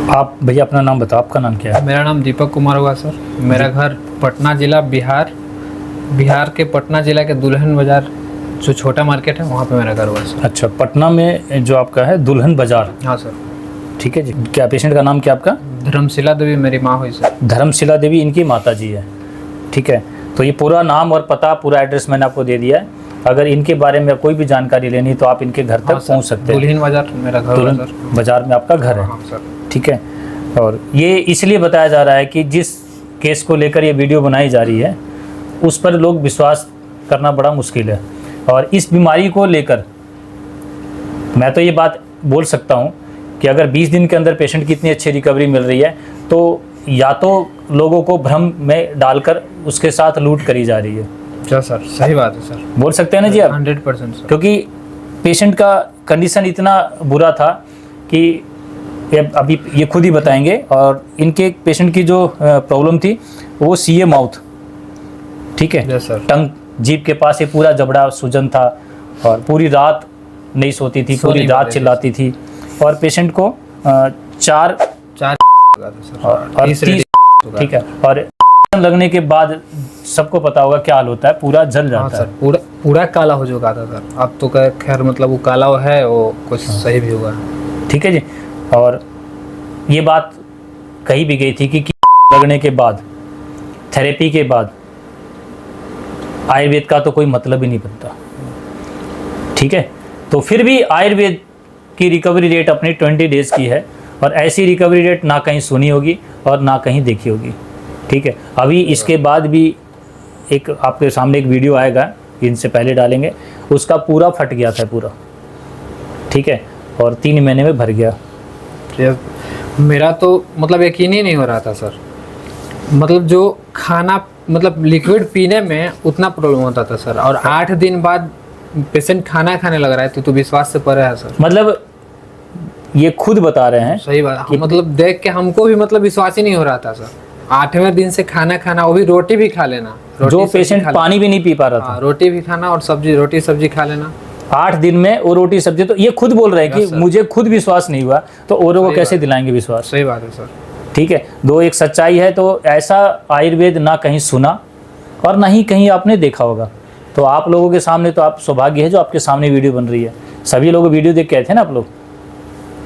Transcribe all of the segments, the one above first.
आप भैया अपना नाम बताओ, आपका नाम क्या है? मेरा नाम दीपक कुमार हुआ सर। मेरा घर पटना ज़िला बिहार के पटना ज़िला के दुल्हन बाज़ार जो छोटा मार्केट है वहाँ पे मेरा घर हुआ सर। अच्छा, पटना में जो आपका है दुल्हन बाजार। हाँ सर। ठीक है जी। क्या पेशेंट का नाम क्या आपका? धर्मशिला देवी मेरी माँ हुई सर। धर्मशिला देवी इनकी माता जी है। ठीक है, तो ये पूरा नाम और पता, पूरा एड्रेस मैंने आपको दे दिया है। अगर इनके बारे में कोई भी जानकारी लेनी तो आप इनके घर तक पहुँच सकते हैं। दुल्हन बाज़ार मेरा घर है सर। बाजार में आपका घर है। हाँ सर। ठीक है, और ये इसलिए बताया जा रहा है कि जिस केस को लेकर ये वीडियो बनाई जा रही है उस पर लोग विश्वास करना बड़ा मुश्किल है। और इस बीमारी को लेकर मैं तो ये बात बोल सकता हूँ कि अगर 20 दिन के अंदर पेशेंट की इतनी अच्छी रिकवरी मिल रही है तो या तो लोगों को भ्रम में डालकर उसके साथ लूट करी जा रही है। क्या सर, सही बात है सर। बोल सकते हैं ना जी आप? 100% सर। क्योंकि पेशेंट का कंडीशन इतना बुरा था कि अभी ये खुद ही बताएंगे। और इनके पेशेंट की जो प्रॉब्लम थी वो सीए माउथ। ठीक है, यस सर। टंग जीभ के पास ये पूरा जबड़ा सूजन था और पूरी रात नहीं सोती थी, पूरी रात चिल्लाती थी। और पेशेंट को चार और 30। ठीक है, और लगने के बाद सबको पता होगा क्या हाल होता है, पूरा जल जाता है। पूरा काला हो चुका था सर। अब तो खैर मतलब वो काला है, वो कुछ सही भी हुआ। ठीक है जी। और ये बात कही भी गई थी कि लगने के बाद, थेरेपी के बाद आयुर्वेद का तो कोई मतलब ही नहीं बनता। ठीक है, तो फिर भी आयुर्वेद की रिकवरी रेट अपनी 20 डेज़ की है और ऐसी रिकवरी रेट ना कहीं सुनी होगी और ना कहीं देखी होगी। ठीक है, अभी इसके बाद भी एक आपके सामने एक वीडियो आएगा, इनसे पहले डालेंगे, उसका पूरा फट गया था पूरा। ठीक है, और 3 महीने में भर गया। मेरा तो मतलब यकीन ही नहीं हो रहा था सर। मतलब जो खाना मतलब लिक्विड पीने में उतना प्रॉब्लम होता था सर, और 8 दिन बाद पेशेंट खाना खाने लग रहा है तो विश्वास से परे है सर। मतलब ये खुद बता रहे हैं। सही बात। मतलब देख के हमको भी मतलब विश्वास ही नहीं हो रहा था सर। 8वें दिन से खाना, वो भी रोटी भी खा लेना। जो पेशेंट पानी भी नहीं पी पा रहा था, रोटी भी खाना और रोटी सब्जी खा लेना 8 दिन में, वो रोटी सब्जी। तो ये खुद बोल रहे हैं कि मुझे खुद विश्वास नहीं हुआ तो औरों को कैसे दिलाएंगे विश्वास? सही बात है सर। ठीक है, दो एक सच्चाई है। तो ऐसा आयुर्वेद ना कहीं सुना और ना ही कहीं आपने देखा होगा। तो आप लोगों के सामने तो आप सौभाग्य है जो आपके सामने वीडियो बन रही है। सभी लोग वीडियो देख के आए थे ना आप लोग,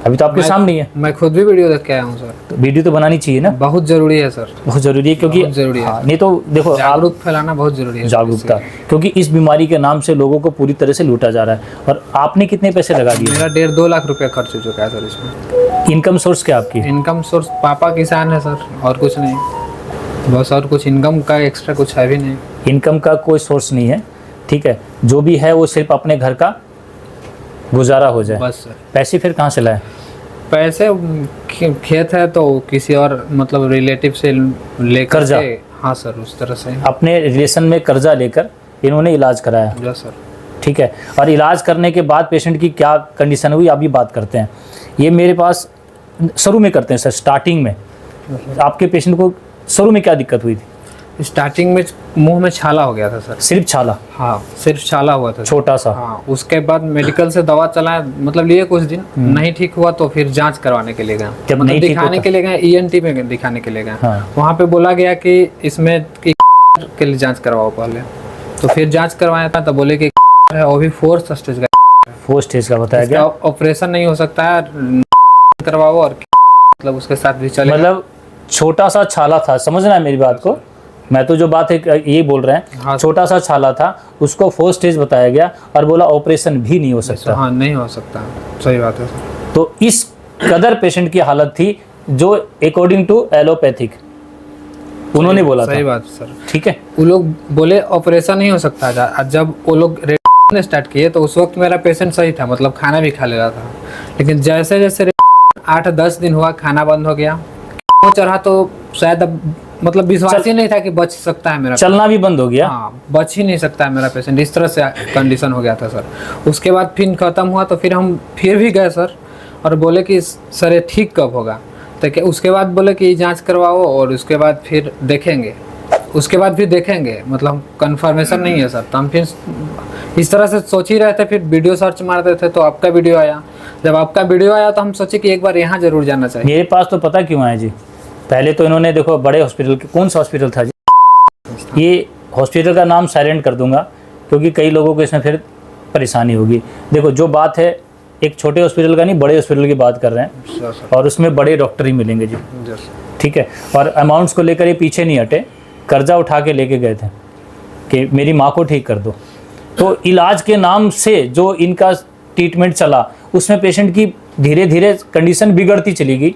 अभी तो आपके सामने ही है। मैं खुद भी वीडियो देख के आया हूँ सर। तो वीडियो तो बनानी चाहिए ना, बहुत जरूरी है सर। बहुत जरूरी है, क्योंकि जरूरी है। नहीं तो देखो, जागरूक फैलाना बहुत जरूरी है, जागरूकता। क्योंकि इस बीमारी के नाम से लोगों को पूरी तरह से लूटा जा रहा है। और आपने कितने पैसे लगा दिए? मेरा 1.5-2 लाख रुपया खर्च हो चुका है सर इसमें। इनकम सोर्स क्या आपकी? इनकम सोर्स पापा किसान है सर, और कुछ नहीं बस। और कुछ इनकम का एक्स्ट्रा कुछ है भी नहीं। इनकम का कोई सोर्स नहीं है। ठीक है, जो भी है वो सिर्फ अपने घर का गुजारा हो जाए बस सर। पैसे फिर कहाँ से लाए? पैसे खेत है तो किसी और मतलब रिलेटिव से लेकर कर्जा। हाँ सर, उस तरह से अपने रिलेशन में कर्जा लेकर इन्होंने इलाज कराया। जी सर। ठीक है, और इलाज करने के बाद पेशेंट की क्या कंडीशन हुई अभी बात करते हैं। ये मेरे पास शुरू में करते हैं सर, स्टार्टिंग में आपके पेशेंट को शुरू में क्या दिक्कत हुई थी? स्टार्टिंग में मुंह में छाला हो गया था सर। सिर्फ छाला? हाँ, सिर्फ छाला हुआ था छोटा सा। हाँ, उसके बाद मेडिकल से दवा चलाया, मतलब लिए कुछ दिन, नहीं ठीक हुआ तो फिर जांच करवाने के लिए गए। जब मतलब नहीं ठीक दिखाने के लिए गए, ईएनटी में दिखाने के लिए गए। हाँ। वहाँ पे बोला गया कि इसमें के लिए जांच करवाओ पहले। तो फिर जांच करवाया था तो बोले कि है, वो भी 4th स्टेज का। 4th स्टेज का बताया गया। ऑपरेशन नहीं हो सकता है, करवाओ और मतलब उसके साथ भी चले। मतलब छोटा सा छाला था, समझना है मेरी बात को। मैं तो जो बात है ये बोल रहे हैं। हाँ, छोटा सा छाला था, उसको 4th स्टेज बताया गया और बोला ऑपरेशन भी नहीं हो सकता। हाँ, नहीं हो सकता। सही बात है। तो इस कदर पेशेंट की हालत थी जो अकॉर्डिंग टू एलोपैथिक उन्होंने बोला था। सही बात सर। ठीक है, वो लोग बोले ऑपरेशन नहीं हो सकता है। जब वो लोग स्टार्ट किए तो उस वक्त मेरा पेशेंट सही था, मतलब खाना भी खा ले रहा था। लेकिन जैसे जैसे 8-10 दिन हुआ, खाना बंद हो गया, चढ़ा तो शायद अब मतलब विश्वास ही नहीं था कि बच सकता है मेरा। चलना भी बंद हो गया। हाँ, बच ही नहीं सकता है मेरा पेशेंट, इस तरह से कंडीशन हो गया था सर। उसके बाद फिर खत्म हुआ तो फिर हम फिर भी गए सर, और बोले कि सर ये ठीक कब होगा? तो उसके बाद बोले कि जांच करवाओ और उसके बाद फिर देखेंगे। मतलब कंफर्मेशन नहीं है सर। तो हम फिर इस तरह से सोच ही रहे थे। फिर वीडियो सर्च मारते थे तो आपका वीडियो आया, जब आपका वीडियो आया तो हम सोचे कि एक बार यहाँ जरूर जाना चाहिए। मेरे पास तो पता क्यों आया जी, पहले तो इन्होंने देखो बड़े हॉस्पिटल, कौन सा हॉस्पिटल था जी, ये हॉस्पिटल का नाम साइलेंट कर दूंगा क्योंकि कई लोगों को इसमें फिर परेशानी होगी। देखो जो बात है एक छोटे हॉस्पिटल का नहीं, बड़े हॉस्पिटल की बात कर रहे हैं और उसमें बड़े डॉक्टर ही मिलेंगे जी, ठीक है। और अमाउंट्स को लेकर ये पीछे नहीं हटे, कर्जा उठा के लेके गए थे कि मेरी माँ को ठीक कर दो। तो इलाज के नाम से जो इनका ट्रीटमेंट चला उसमें पेशेंट की धीरे धीरे कंडीशन बिगड़ती चली गई।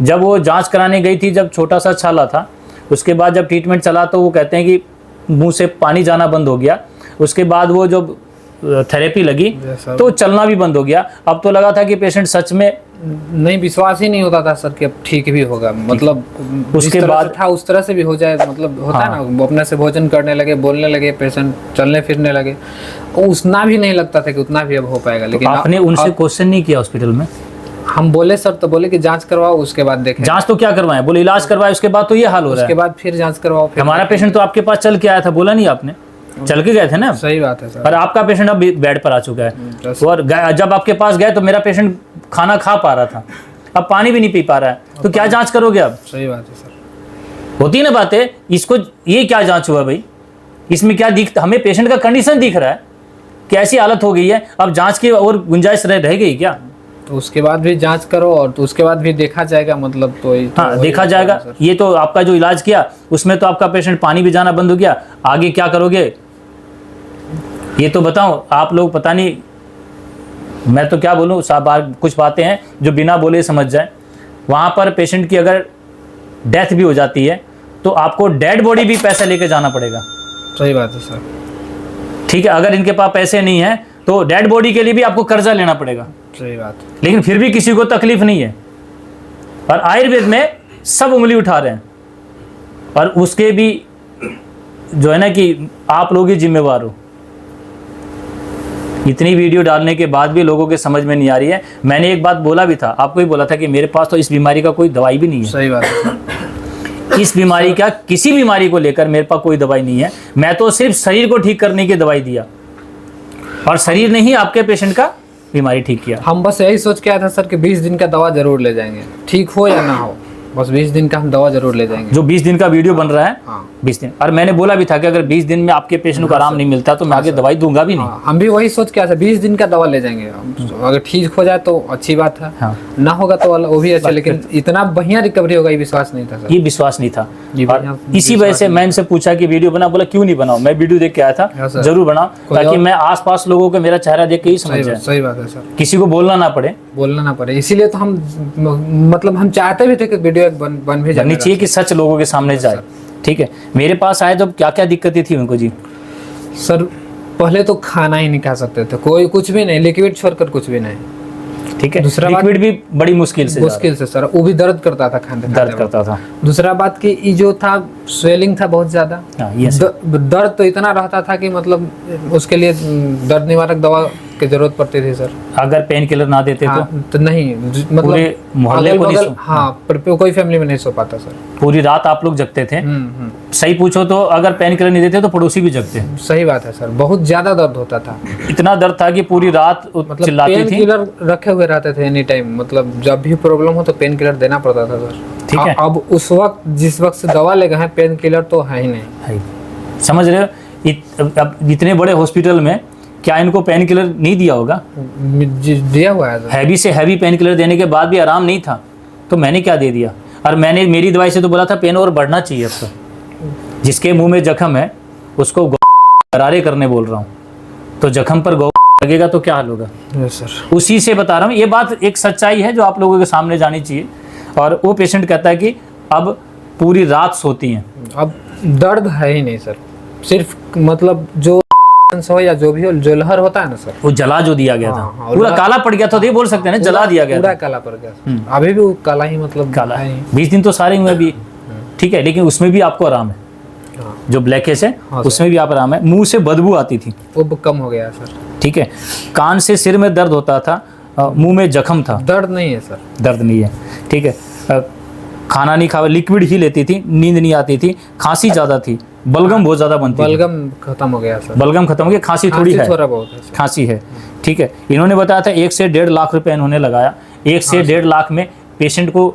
जब वो जांच कराने गई थी, जब छोटा सा छाला था, उसके बाद जब ट्रीटमेंट चला तो वो कहते हैं कि मुंह से पानी जाना बंद हो गया। उसके बाद वो जब थेरेपी लगी तो चलना भी बंद हो गया। अब तो लगा था कि पेशेंट सच में, नहीं विश्वास ही नहीं होता था सर कि अब ठीक भी होगा, मतलब उसके बाद था उस तरह से भी हो जाए, मतलब होता है ना, वो अपने से भोजन करने लगे, बोलने लगे, पेशेंट चलने फिरने लगे, उतना भी नहीं लगता था कि उतना भी अब हो पाएगा। लेकिन आपने उनसे क्वेश्चन नहीं किया हॉस्पिटल में? हम बोले सर, तो बोले कि जांच करवाओ उसके बाद देखें। जांच तो क्या करवाएं, बोले इलाज करवाए, उसके बाद तो ये हाल हो रहा है। उसके बाद फिर जांच करवाओ। हमारा पेशेंट तो आपके पास चल के आया था, बोला नहीं आपने? चल के गए थे ना? सही बात है सर। और आपका पेशेंट अब बेड पर आ चुका है। और जब आपके पास गए तो मेरा पेशेंट खाना खा पा रहा था, अब पानी भी नहीं पी पा रहा है, तो क्या जांच करोगे अब? सही बात है सर, होती ना बातें। इसको ये क्या जांच हुआ भाई, इसमें क्या दिख, हमें पेशेंट का कंडीशन दिख रहा है कि ऐसी हालत हो गई है, अब जांच की और गुंजाइश रह गई क्या? तो उसके बाद भी जांच करो और तो उसके बाद भी देखा जाएगा, मतलब तो हाँ देखा जाएगा। ये तो आपका जो इलाज किया उसमें तो आपका पेशेंट पानी भी जाना बंद हो गया, आगे क्या करोगे ये तो बताओ आप लोग। पता नहीं, मैं तो क्या बोलूँ, कुछ बातें हैं जो बिना बोले समझ जाए। वहाँ पर पेशेंट की अगर डेथ भी हो जाती है तो आपको डेड बॉडी भी पैसा लेके जाना पड़ेगा। सही बात है सर, ठीक है। अगर इनके पास पैसे नहीं है तो डेड बॉडी के लिए भी आपको कर्जा लेना पड़ेगा। सही बात। लेकिन फिर भी किसी को तकलीफ नहीं है। और आयुर्वेद में सब उंगली उठा रहे हैं, और उसके भी जो है ना कि आप लोग ही जिम्मेवार हो। इतनी वीडियो डालने के बाद भी लोगों के समझ में नहीं आ रही है। मैंने एक बात बोला भी था, आपको ही बोला था कि मेरे पास तो इस बीमारी का कोई दवाई भी नहीं है। सही बात है। इस बीमारी का, किसी बीमारी को लेकर मेरे पास कोई दवाई नहीं है। मैं तो सिर्फ शरीर को ठीक करने की दवाई दिया, और शरीर ने ही आपके पेशेंट का बीमारी ठीक किया। हम बस यही सोच के आया था सर कि 20 दिन का दवा जरूर ले जाएंगे, ठीक हो या ना हो, बस 20 दिन का हम दवा जरूर ले जाएंगे। जो 20 दिन का वीडियो बन रहा है, हाँ। 20 दिन। और मैंने बोला भी था कि अगर 20 दिन में आपके पेशेंट को आराम नहीं मिलता तो मैं आगे दवाई दूंगा भी नहीं। हाँ, हम भी वही सोच के आया था, 20 दिन का दवा ले जाएंगे। अगर ठीक हो जाए तो अच्छी बात है, हाँ। ना होगा तो वो भी अच्छा, लेकिन इतना बढ़िया रिकवरी होगा ये विश्वास नहीं था सर। ये विश्वास नहीं था। ये और इसी वजह से मैं इनसे पूछा कि वीडियो बना, बोला क्यों नहीं बनाओ। मैं वीडियो देख के आया था, हाँ सर। जरूर बनाओ, ताकि मैं आसपास लोगों को मेरा चेहरा देख के ही समझ जाए, सही बात है सर, किसी को बोलना ना पड़े, बोलना ना पड़े। इसीलिए तो हम मतलब हम चाहते भी थे कि वीडियो एक बन भी बननी चाहिए कि सच लोगों के सामने जाए। ठीक है। मेरे पास आए जब क्या क्या दिक्कतें थी उनको जी? सर पहले तो खाना ही नहीं खा सकते थे, कोई कुछ भी नहीं, लिक्विड छोड़कर कुछ भी नहीं। ठीक है। दूसरा बात, लिक्विड भी बड़ी मुश्किल से सर, वो भी दर्द करता था खाने दर्द करता था। दूसरा बात कि ये जो था स्वेलिंग था बहुत ज्यादा, दर्द तो इतना रहता था कि मतलब उसके लिए दर्द निवारक दवा की जरूरत पड़ती थी सर। अगर पेन किलर ना देते तो नहीं, मतलब मोहल्ले को नहीं हाँ, पर कोई फैमिली में नहीं सो पाता सर। पूरी रात आप लोग जगते थे। सही पूछो तो अगर पेन किलर नहीं देते तो पड़ोसी भी जगते। सही बात है सर, बहुत ज्यादा दर्द होता था, इतना दर्द था कि पूरी रात मतलब चिल्लाती थी। पेन किलर रखे हुए रहते थे एनी टाइम, मतलब जब भी प्रॉब्लम हो तो पेन किलर देना पड़ता था सर। ठीक है। अब उस वक्त जिस वक्त से दवा ले गए हैं, पेन किलर तो है ही नहीं। समझ रहे हो? अब इतने बड़े हॉस्पिटल में क्या इनको पेन किलर नहीं दिया होगा? दिया हुआ है। हैवी से हैवी पेन किलर देने के बाद भी आराम नहीं था, तो मैंने क्या दे दिया। और मैंने मेरी दवाई से तो बोला था पेन और बढ़ना चाहिए। अब तो जिसके मुंह में जख्म है उसको गरारे करने बोल रहा हूँ, तो जख्म पर गौ लगेगा तो क्या हाल होगा? सर उसी से बता रहा हूँ। ये बात एक सच्चाई है जो आप लोगों के सामने जानी चाहिए। और वो पेशेंट कहता है कि अब पूरी रात सोती हैं। अब दर्द है ही नहीं सर, सिर्फ मतलब जो हो या जो भी हो, जो लहर होता है ना सर, वो जला जो दिया गया था, हाँ, पूरा काला पड़ गया था, तो ये बोल सकते हैं ना जला दिया गया पूरा था। काला पड़ गया। अभी भी वो काला ही, मतलब काला है। 20 दिन तो सारे हुए भी। ठीक है। लेकिन उसमें भी आपको आराम है, जो ब्लैकेज है उसमें भी आप आराम है। मुंह से बदबू आती थी, वो कम हो गया सर। ठीक है। कान से सिर में दर्द होता था, मुंह में जख्म था, दर्द नहीं है सर, दर्द नहीं है। ठीक है। खाना नहीं खा, लिक्विड ही लेती थी, नींद नहीं आती थी, खांसी ज़्यादा थी, बलगम बहुत ज़्यादा बनती है, बलगम खत्म हो गया सर, बलगम खत्म हो गया, खांसी थोड़ी है, थोड़ा बहुत है सर। खांसी है, ठीक है। इन्होंने बताया था 1 से 1.5 लाख रुपए इन्होंने लगाया, 1 से 1.5 लाख में पेशेंट को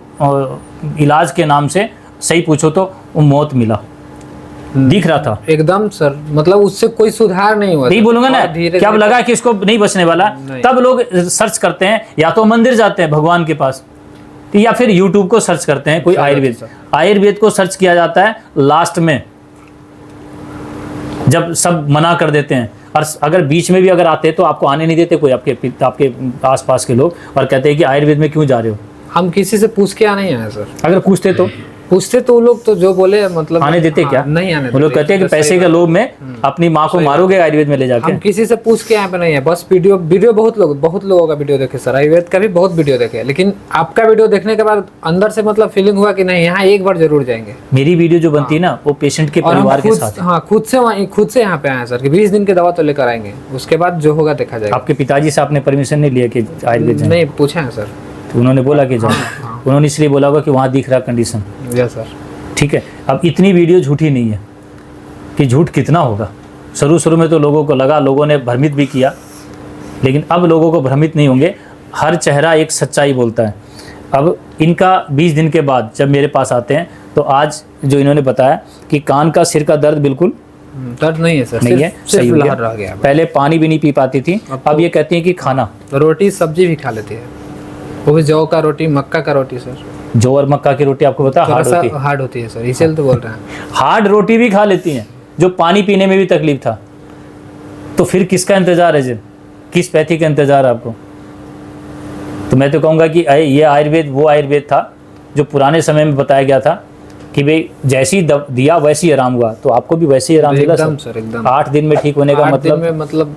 इलाज के नाम से सही पूछो तो मौत मिला, दिख रहा था एकदम सर, मतलब उससे कोई सुधार नहीं हुआ। नहीं बोलूंगा ना, और धीरे क्या अब धीरे लगा कि इसको नहीं बचने वाला, नहीं। तब लोग सर्च करते हैं, या तो मंदिर जाते हैं भगवान के पास, या फिर यूट्यूब को सर्च करते हैं कोई आयुर्वेद, आयुर्वेद को सर्च किया जाता है लास्ट में, जब सब मना कर देते हैं। और अगर बीच में भी अगर आते हैं तो आपको आने नहीं देते कोई, आपके आसपास के लोग, और कहते हैं कि आयुर्वेद में क्यों जा रहे हो। हम किसी से पूछ के आने आए सर, अगर पूछते तो वो लोग तो जो बोले मतलब आने देते क्या? नहीं आने वो लोग कहते हैं कि पैसे के लोभ में अपनी माँ को मारोगे आयुर्वेद में ले जाके। हम किसी से पूछ के यहाँ पे नहीं है, बस वीडियो बहुत लोगों का वीडियो देखे सर, आयुर्वेद का भी बहुत वीडियो देखे, लेकिन आपका वीडियो देखने के बाद अंदर से मतलब फीलिंग हुआ कि नहीं यहाँ एक बार जरूर जाएंगे। मेरी वीडियो जो बनती है ना वो पेशेंट के परिवार के साथ, हाँ खुद से यहाँ पे आए सर कि 20 दिन की दवा तो लेकर आएंगे, उसके बाद जो होगा देखा जाएगा। आपके पिताजी से आपने परमिशन नहीं लिया कि आयुर्वेद जाएं? नहीं पूछा है सर, तो उन्होंने बोला कि जाओ, उन्होंने इसलिए बोला होगा कि वहाँ दिख रहा कंडीशन, यस सर। ठीक है। अब इतनी वीडियो झूठी नहीं है कि झूठ कितना होगा, शुरू में तो लोगों को लगा, लोगों ने भ्रमित भी किया, लेकिन अब लोगों को भ्रमित नहीं होंगे, हर चेहरा एक सच्चाई बोलता है। अब इनका 20 दिन के बाद जब मेरे पास आते हैं तो आज जो इन्होंने बताया कि कान का सिर का दर्द बिल्कुल दर्द नहीं है सर, नहीं है, सही हो रह गया। गया। पहले पानी भी नहीं पी पाती थी, अब ये कहती हैं कि खाना, रोटी सब्जी भी खा लेती है, वो भी जौ का रोटी, मक्का का रोटी सर। जौ और मक्का की रोटी आपको पता हार्ड होती है सर, इसीलिए तो बोल रहे हैं। हार्ड रोटी भी खा लेती हैं, जो पानी पीने में भी तकलीफ था, तो फिर किसका इंतजार है जी, किस पैथी का इंतजार है आपको? तो मैं तो कहूँगा कि ये आयुर्वेद वो आयुर्वेद था जो पुराने समय में बताया गया था कि भाई जैसी दिया वैसी आराम हुआ, तो आपको भी वैसे ही आराम मिला सर, एकदम 8 दिन में ठीक होने का मतलब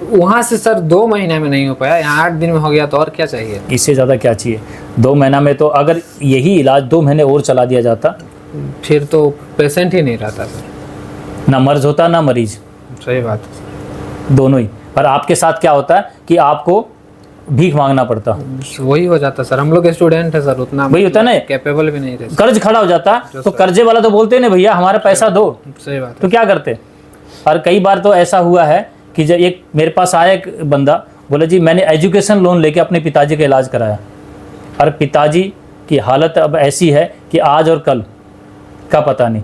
वहाँ से सर 2 महीने में नहीं हो पाया, यहाँ 8 दिन में हो गया, तो और क्या चाहिए? इससे ज़्यादा क्या चाहिए? 2 महीना में तो अगर यही इलाज 2 महीने और चला दिया जाता फिर तो पेशेंट ही नहीं रहता सर, ना मर्ज होता ना मरीज, सही बात है, दोनों ही। पर आपके साथ क्या होता है कि आपको भीख मांगना पड़ता, वही हो जाता सर। हम लोग स्टूडेंट है सर, उतना वही होता है ना, कैपेबल भी नहीं रहते, कर्ज खड़ा हो जाता तो कर्जे वाला तो बोलते नहीं भैया हमारा पैसा दो, सही बात है। तो क्या करते? और कई बार तो ऐसा हुआ है कि जब एक मेरे पास आया एक बंदा, बोला जी मैंने एजुकेशन लोन लेके अपने पिताजी का इलाज कराया, और पिताजी की हालत अब ऐसी है कि आज और कल का पता नहीं,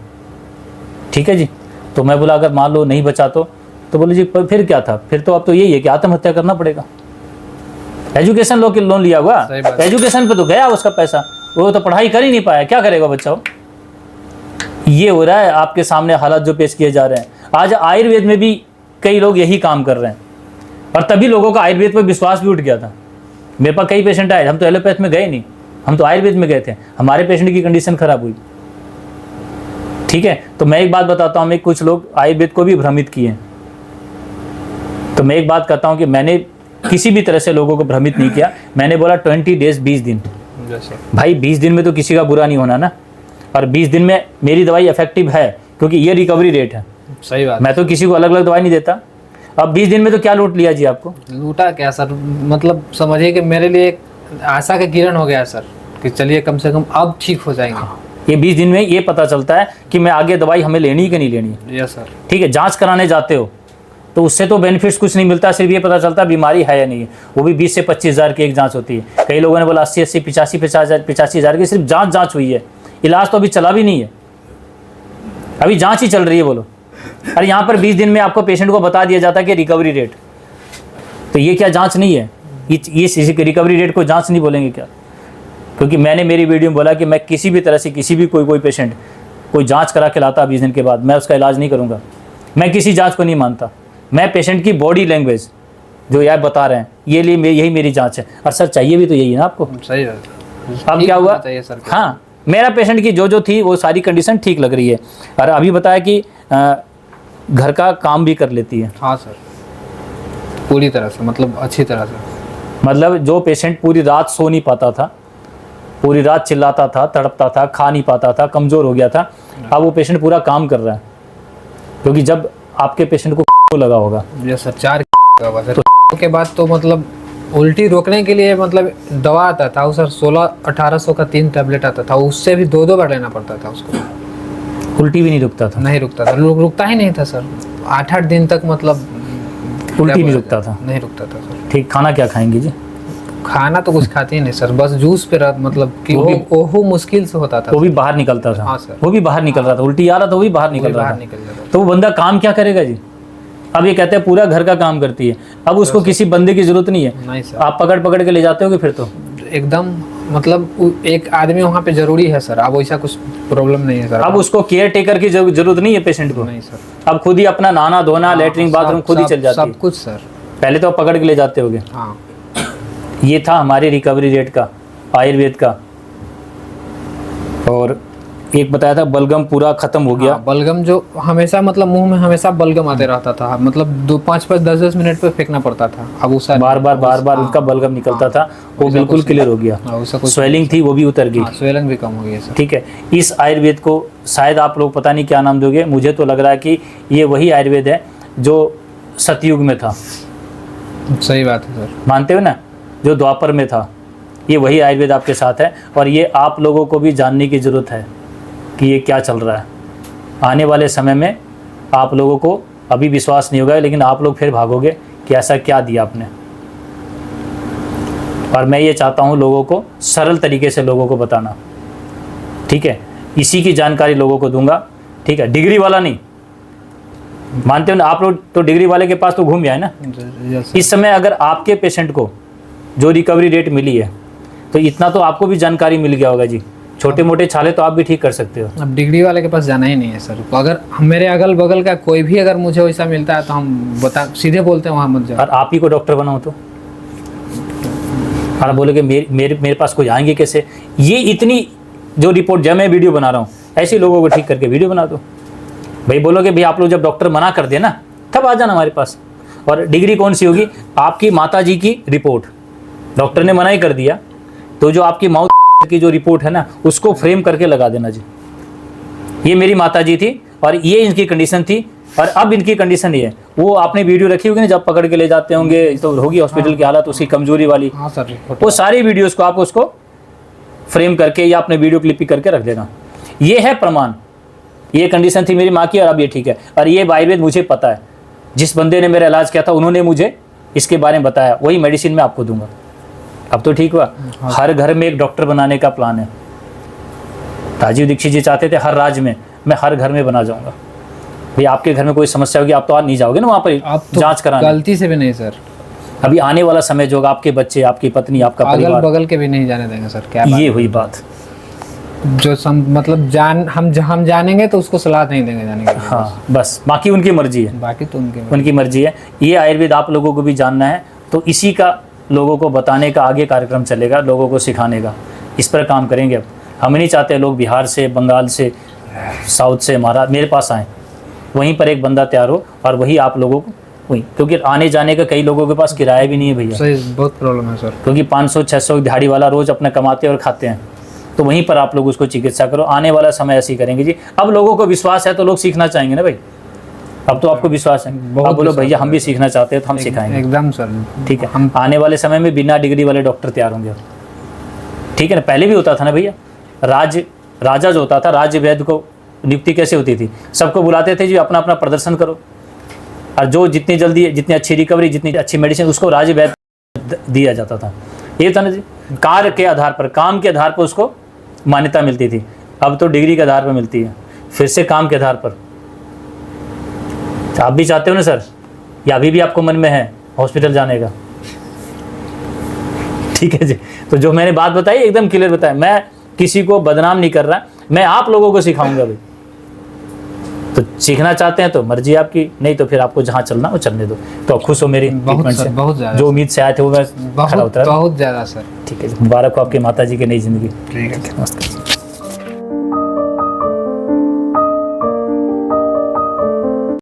ठीक है जी। तो मैं बोला अगर मान लो नहीं बचा तो बोले जी फिर क्या था, फिर तो अब तो यही है कि आत्महत्या करना पड़ेगा। एजुकेशन लोन लिया हुआ, एजुकेशन पे तो गया उसका पैसा, वो तो पढ़ाई कर ही नहीं पाया, क्या करेगा बच्चा? ये हो रहा है आपके सामने हालात जो पेश किए जा रहे हैं। आज आयुर्वेद में भी कई लोग यही काम कर रहे हैं, और तभी लोगों का आयुर्वेद पर विश्वास भी उठ गया था। मेरे पास कई पेशेंट आए, हम तो एलोपैथ में गए नहीं, हम तो आयुर्वेद में गए थे, हमारे पेशेंट की कंडीशन खराब हुई, ठीक है। तो मैं एक बात बताता हूँ, कुछ लोग आयुर्वेद को भी भ्रमित किए, तो मैं एक बात कहता हूँ कि मैंने किसी भी तरह से लोगों को भ्रमित नहीं किया। मैंने बोला 20 डेज 20 दिन, भाई 20 दिन में तो किसी का बुरा नहीं होना ना, और 20 दिन में मेरी दवाई इफेक्टिव है क्योंकि ये रिकवरी रेट है, सही बात। मैं तो किसी को अलग अलग दवाई नहीं देता। अब 20 दिन में तो क्या लूट लिया जी आपको? लूटा क्या सर, मतलब समझिए कि मेरे लिए एक आशा का किरण हो गया सर कि चलिए कम से कम अब ठीक हो जाएंगे। ये 20 दिन में ये पता चलता है कि मैं आगे दवाई हमें लेनी कि नहीं लेनी है। यस सर, ठीक है। जांच कराने जाते हो तो उससे तो बेनिफिट्स कुछ नहीं मिलता, सिर्फ ये पता चलता है बीमारी है या नहीं है, वो भी 20 से 25 हज़ार की एक जांच होती है। कई लोगों ने बोला 80 85 हज़ार की सिर्फ जांच हुई है, इलाज तो अभी चला भी नहीं है, अभी जांच ही चल रही है। बोलो, अरे यहाँ पर 20 दिन में आपको पेशेंट को बता दिया जाता है कि रिकवरी रेट, तो ये क्या जांच नहीं है? ये रिकवरी रेट को जांच नहीं बोलेंगे क्या? क्योंकि मैंने मेरी वीडियो में बोला कि मैं किसी भी तरह से किसी भी कोई पेशेंट कोई जांच करा के लाता 20 दिन के बाद, मैं उसका इलाज नहीं करूँगा। मैं किसी जांच को नहीं मानता, मैं पेशेंट की बॉडी लैंग्वेज जो यार बता रहे हैं ये लिए यही मेरी जांच है। और सर चाहिए भी तो यही है ना आपको? सही है। अब क्या हुआ? हाँ, मेरा पेशेंट की जो थी वो सारी कंडीशन ठीक लग रही है, और अभी बताया कि घर का काम भी कर लेती है। हाँ सर, पूरी तरह से, मतलब अच्छी तरह से। मतलब जो पेशेंट पूरी रात सो नहीं पाता था, पूरी रात चिल्लाता था, तड़पता था, खा नहीं पाता था, कमज़ोर हो गया था, अब वो पेशेंट पूरा काम कर रहा है। क्योंकि जब आपके पेशेंट को लगा होगा, ये सर 4 के बाद तो मतलब उल्टी रोकने के लिए मतलब दवा आता था वो सर 1600-1800 का 3 टैबलेट आता था, उससे भी 2 बार लेना पड़ता था उसको। उल्टी भी नहीं रुकता था? नहीं रुकता था, रुकता ही नहीं था सर। 8-8 दिन तक मतलब उल्टी नहीं रुकता था? नहीं रुकता था सर। ठीक, खाना क्या खाएंगे जी? खाना तो कुछ खाते ही नहीं सर, बस जूस पे मतलब कि वो मुश्किल से होता था। वो भी बाहर निकलता था? हाँ सर, वो भी बाहर निकल रहा था, उल्टी आ रहा था वो भी बाहर निकल रहा था। तो वो बंदा काम क्या करेगा जी? अब ये कहते हैं पूरा घर का काम करती है, अब उसको किसी बंदे की जरूरत नहीं है। नहीं सर, आप पकड़ पकड़ के ले जाते होगे फिर तो? एकदम मतलब एक आदमी वहाँ पे जरूरी है सर। अब वैसा कुछ प्रॉब्लम नहीं है सर। अब उसको केयर टेकर की जरूरत नहीं है पेशेंट को? नहीं सर, अब खुद ही अपना नहाना धोना लेटरिन बाथरूम खुद ही चल जाती है सब कुछ सर। पहले तो आप पकड़ के ले जाते होगे। हाँ, ये था हमारे रिकवरी रेट का, आयुर्वेद का। और एक बताया था बलगम पूरा खत्म हो गया। हाँ, बलगम जो हमेशा मतलब मुंह में हमेशा बलगम आते रहता था, मतलब 5-5 10-10 मिनट पे फेंकना पड़ता था। अब उस बार बार उसका बलगम निकलता था, वो बिल्कुल क्लियर हो गया। स्वेलिंग थी वो भी उतर गई, स्वेलिंग भी कम हो गई सर। ठीक है। इस आयुर्वेद को शायद आप लोग पता नहीं क्या नाम दोगे, मुझे तो लग रहा है कि ये वही आयुर्वेद है जो सतयुग में था। सही बात है सर, मानते हो ना, जो द्वापर में था, ये वही आयुर्वेद आपके साथ है। और ये आप लोगों को भी जानने की ज़रूरत है कि ये क्या चल रहा है। आने वाले समय में आप लोगों को अभी विश्वास नहीं होगा, लेकिन आप लोग फिर भागोगे कि ऐसा क्या दिया आपने। और मैं ये चाहता हूँ लोगों को सरल तरीके से लोगों को बताना, ठीक है। इसी की जानकारी लोगों को दूंगा, ठीक है। डिग्री वाला नहीं, मानते हो ना आप लोग, तो डिग्री वाले के पास तो घूम जाए ना। इस समय अगर आपके पेशेंट को जो रिकवरी रेट मिली है, तो इतना तो आपको भी जानकारी मिल गया होगा जी। छोटे मोटे छाले तो आप भी ठीक कर सकते हो। अब डिग्री वाले के पास जाना ही नहीं है सर। अगर मेरे अगल बगल का कोई भी अगर मुझे वैसा मिलता है तो हम सीधे बोलते हैं वहाँ मत जाओ। और आप ही को डॉक्टर बनाओ तो और बोलोगे मेरे पास कोई आएंगे कैसे? ये इतनी जो रिपोर्ट, जब मैं वीडियो बना रहा हूँ ऐसे लोगों को ठीक करके वीडियो बना दो भाई। बोलोगे भाई आप लोग जब डॉक्टर मना कर दे ना तब आ जाना हमारे पास। और डिग्री कौन सी होगी? आपकी माता जी की रिपोर्ट, डॉक्टर ने मना ही कर दिया तो जो आपकी माउथ की जो रिपोर्ट है ना उसको फ्रेम करके लगा देना जी। ये मेरी माता जी थी और ये इनकी कंडीशन थी और अब इनकी कंडीशन ये है। वो आपने वीडियो रखी होगी ना, जब पकड़ के ले जाते होंगे तो होगी हॉस्पिटल की हालत उसकी कमजोरी वाली। हाँ सर, वो सारी वीडियोस को आप उसको फ्रेम करके या अपने वीडियो क्लिप करके रख देना। ये है प्रमाण, ये कंडीशन थी मेरी माँ की और अब ये ठीक है। और ये आयुर्वेद मुझे पता है, जिस बंदे ने मेरा इलाज किया था उन्होंने मुझे इसके बारे में बताया, वही मेडिसिन मैं आपको दूंगा। अब तो ठीक हुआ। हाँ। हर घर में एक डॉक्टर बनाने का प्लान है। राजीव दीक्षित जी चाहते थे हर राज्य में, मैं हर घर में बना जाऊंगा। भाई आपके घर में कोई समस्या होगी आप तो आज नहीं जाओगे ना वहाँ पर आप तो जांच कराने, गलती से भी नहीं सर। अभी आने वाला समय जो होगा, आपके बच्चे, आपकी पत्नी, आपका अगल परिवार, बगल के भी नहीं जाने देंगे सर। क्या ये हुई बात। जो मतलब हम जानेंगे तो उसको सलाह नहीं देंगे जाने के लिए। हाँ बस, बाकी उनकी मर्जी है, बाकी तो उनकी मर्जी है। ये आयुर्वेद आप लोगों को भी जानना है, तो इसी का लोगों को बताने का आगे कार्यक्रम चलेगा, लोगों को सिखाने का। इस पर काम करेंगे। अब हम नहीं चाहते लोग बिहार से, बंगाल से, साउथ से महाराष्ट्र मेरे पास आएँ, वहीं पर एक बंदा तैयार हो और वही आप लोगों को वही, क्योंकि आने जाने का कई लोगों के पास किराया भी नहीं है भैया। सही, बहुत प्रॉब्लम है सर। क्योंकि 500-600 दिहाड़ी वाला रोज अपना कमाते और खाते हैं, तो वहीं पर आप लोग उसको चिकित्सा करो। आने वाला समय ऐसे ही करेंगे जी। अब लोगों को विश्वास है तो लोग सीखना चाहेंगे ना भाई। अब तो आपको विश्वास है, अब बोलो भैया हम भी सीखना चाहते हैं तो हम सिखाएंगे। एकदम सर, ठीक है। हम आने वाले समय में बिना डिग्री वाले डॉक्टर तैयार होंगे, ठीक है ना। पहले भी होता था ना भैया, राजा जो होता था, राज्य वैद्य को नियुक्ति कैसे होती थी? सबको बुलाते थे जी, अपना अपना प्रदर्शन करो, और जो जितनी जल्दी, जितनी अच्छी रिकवरी, जितनी अच्छी मेडिसिन, उसको राज्य वैद्य दिया जाता था। ये था ना जी, कार्य के आधार पर, काम के आधार पर उसको मान्यता मिलती थी। अब तो डिग्री के आधार पर मिलती है, फिर से काम के आधार पर। आप भी चाहते हो ना सर, या अभी भी आपको मन में है हॉस्पिटल जाने का? ठीक है जी। तो जो मैंने बात बताई एकदम क्लियर बताया, मैं किसी को बदनाम नहीं कर रहा, मैं आप लोगों को सिखाऊंगा भाई। तो सीखना चाहते हैं तो मर्जी आपकी, नहीं तो फिर आपको जहाँ चलना वो चलने दो। तो खुश हो मेरी ट्रीटमेंट से? बहुत ज़्यादा, जो उम्मीद से आए थे वो मैं खड़ा उतरा। बहुत ज़्यादा सर। ठीक है, मुबारक हो आपकी माता जी की नई जिंदगी। ठीक है, नमस्कार।